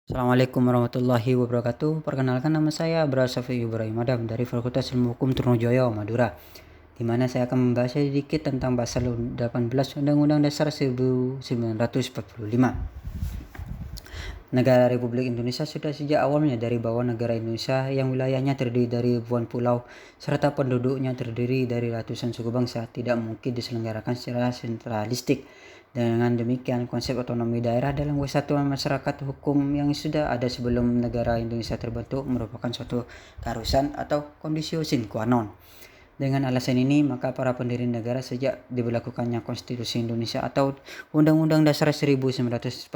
Assalamualaikum warahmatullahi wabarakatuh. Perkenalkan, nama saya Abrar Syafi'i Ibrahim Adam dari Fakultas Ilmu Hukum Trunojoyo, Madura, di mana saya akan membahas sedikit tentang pasal 18 Undang-Undang Dasar 1945. Negara Republik Indonesia sudah sejak awal menyadari bahwa negara Indonesia yang wilayahnya terdiri dari ribuan pulau serta penduduknya terdiri dari ratusan suku bangsa tidak mungkin diselenggarakan secara sentralistik. Dengan demikian, konsep otonomi daerah dalam kesatuan masyarakat hukum yang sudah ada sebelum negara Indonesia terbentuk merupakan suatu keharusan atau kondisio sine qua non. Dengan alasan ini, maka para pendiri negara sejak diberlakukannya Konstitusi Indonesia atau Undang-Undang Dasar 1945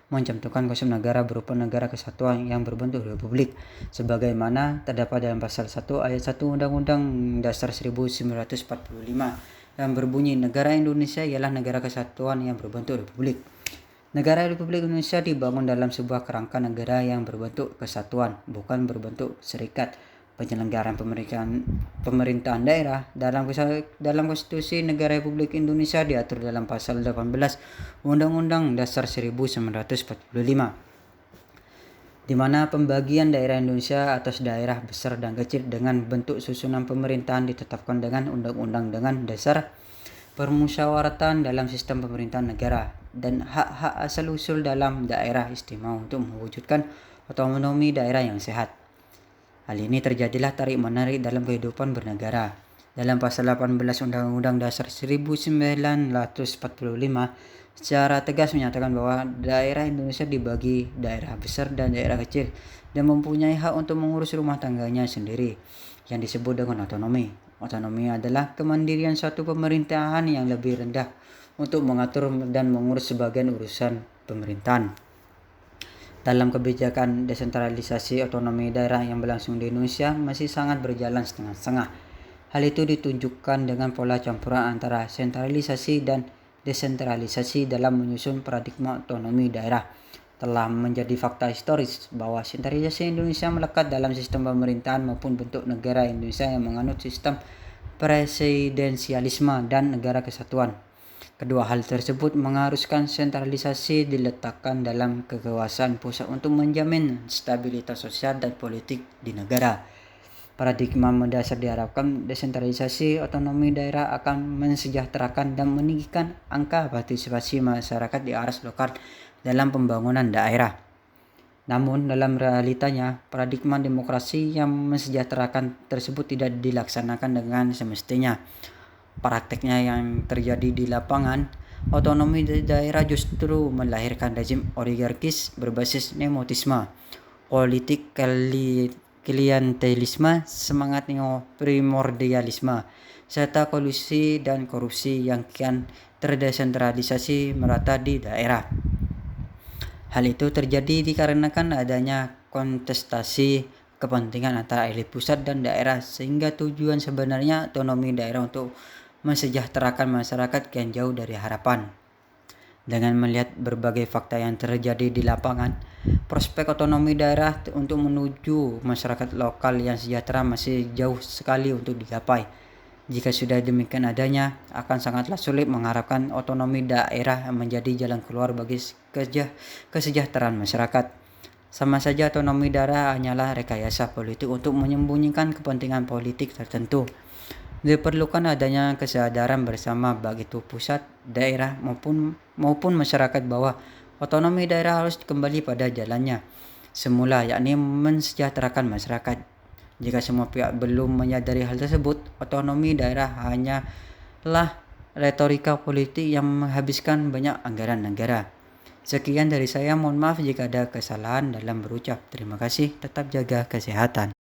mencantumkan konsep negara berupa negara kesatuan yang berbentuk republik, sebagaimana terdapat dalam pasal 1 ayat 1 Undang-Undang Dasar 1945 yang berbunyi, negara Indonesia ialah negara kesatuan yang berbentuk republik. Negara Republik Indonesia dibangun dalam sebuah kerangka negara yang berbentuk kesatuan, bukan berbentuk serikat. Penyelenggaraan pemerintahan daerah dalam Konstitusi Negara Republik Indonesia diatur dalam pasal 18 Undang-Undang Dasar 1945, di mana pembagian daerah Indonesia atas daerah besar dan kecil dengan bentuk susunan pemerintahan ditetapkan dengan undang-undang dengan dasar permusyawaratan dalam sistem pemerintahan negara dan hak-hak asal-usul dalam daerah istimewa untuk mewujudkan otonomi daerah yang sehat. Hal ini terjadilah tarik-menarik dalam kehidupan bernegara. Dalam pasal 18 Undang-Undang Dasar 1945 secara tegas menyatakan bahwa daerah Indonesia dibagi daerah besar dan daerah kecil dan mempunyai hak untuk mengurus rumah tangganya sendiri, yang disebut dengan otonomi. Otonomi adalah kemandirian suatu pemerintahan yang lebih rendah untuk mengatur dan mengurus sebagian urusan pemerintahan. Dalam kebijakan desentralisasi, otonomi daerah yang berlangsung di Indonesia masih sangat berjalan setengah-setengah. Hal itu ditunjukkan dengan pola campuran antara sentralisasi dan desentralisasi dalam menyusun paradigma otonomi daerah. Telah menjadi fakta historis bahwa sentralisasi Indonesia melekat dalam sistem pemerintahan maupun bentuk negara Indonesia yang menganut sistem presidensialisme dan negara kesatuan. Kedua hal tersebut mengharuskan sentralisasi diletakkan dalam kekuasaan pusat untuk menjamin stabilitas sosial dan politik di negara. Paradigma mendasar diharapkan desentralisasi otonomi daerah akan mensejahterakan dan meninggikan angka partisipasi masyarakat di aras lokal dalam pembangunan daerah. Namun dalam realitanya, paradigma demokrasi yang mensejahterakan tersebut tidak dilaksanakan dengan semestinya. Prakteknya yang terjadi di lapangan, otonomi daerah justru melahirkan rezim oligarkis berbasis nepotisme, politik klientelisme, semangat neoprimordialisme, serta kolusi dan korupsi yang kian terdesentralisasi merata di daerah. Hal itu terjadi dikarenakan adanya kontestasi kepentingan antara elit pusat dan daerah, sehingga tujuan sebenarnya otonomi daerah untuk mensejahterakan masyarakat kian jauh dari harapan. Dengan melihat berbagai fakta yang terjadi di lapangan, prospek otonomi daerah untuk menuju masyarakat lokal yang sejahtera masih jauh sekali untuk digapai. Jika sudah demikian adanya, akan sangatlah sulit mengharapkan otonomi daerah menjadi jalan keluar bagi kesejahteraan masyarakat. Sama saja otonomi daerah hanyalah rekayasa politik untuk menyembunyikan kepentingan politik tertentu. Diperlukan adanya kesadaran bersama baik itu pusat, daerah maupun masyarakat bahwa otonomi daerah harus kembali pada jalannya semula, yakni mensejahterakan masyarakat. Jika semua pihak belum menyadari hal tersebut, otonomi daerah hanyalah retorika politik yang menghabiskan banyak anggaran negara. Sekian dari saya, mohon maaf jika ada kesalahan dalam berucap. Terima kasih, tetap jaga kesehatan.